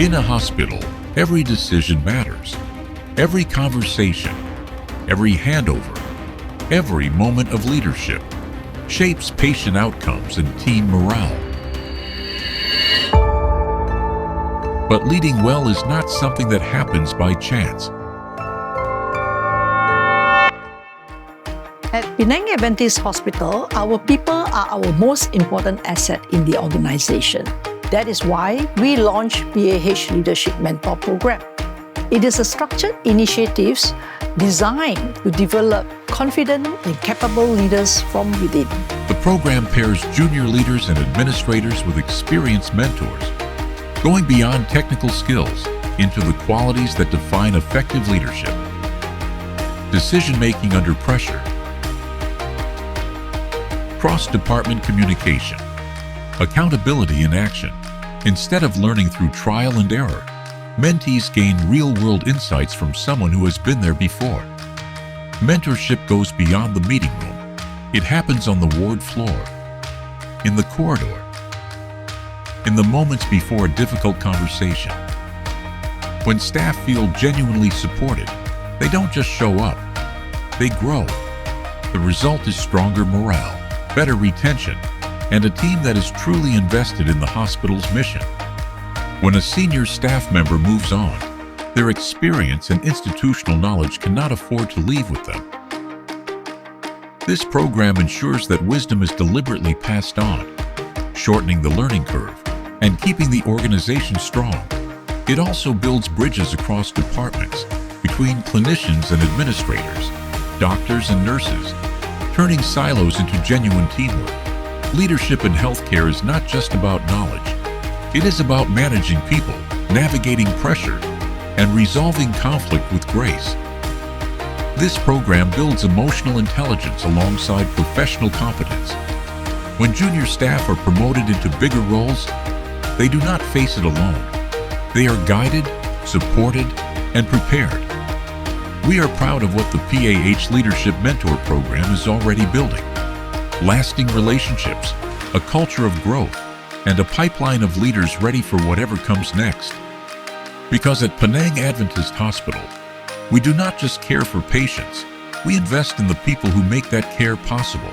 In a hospital, every decision matters. Every conversation, every handover, every moment of leadership shapes patient outcomes and team morale. But leading well is not something that happens by chance. At Penang Adventist Hospital, our people are our most important asset in the organization. That is why we launched PAH Leadership Mentor Program. It is a structured initiative designed to develop confident and capable leaders from within. The program pairs junior leaders and administrators with experienced mentors, going beyond technical skills into the qualities that define effective leadership. Decision-making under pressure, cross-department communication, accountability in action. Instead of learning through trial and error, mentees gain real-world insights from someone who has been there before. Mentorship goes beyond the meeting room. It happens on the ward floor, in the corridor, in the moments before a difficult conversation. When staff feel genuinely supported, they don't just show up, they grow. The result is stronger morale, better retention, and a team that is truly invested in the hospital's mission. When a senior staff member moves on, their experience and institutional knowledge cannot afford to leave with them. This program ensures that wisdom is deliberately passed on, shortening the learning curve and keeping the organization strong. It also builds bridges across departments, between clinicians and administrators, doctors and nurses, turning silos into genuine teamwork. Leadership in healthcare is not just about knowledge. It is about managing people, navigating pressure, and resolving conflict with grace. This program builds emotional intelligence alongside professional competence. When junior staff are promoted into bigger roles, they do not face it alone. They are guided, supported, and prepared. We are proud of what the PAH Leadership Mentor Program is already building. Lasting relationships, a culture of growth, and a pipeline of leaders ready for whatever comes next. Because at Penang Adventist Hospital, we do not just care for patients, we invest in the people who make that care possible.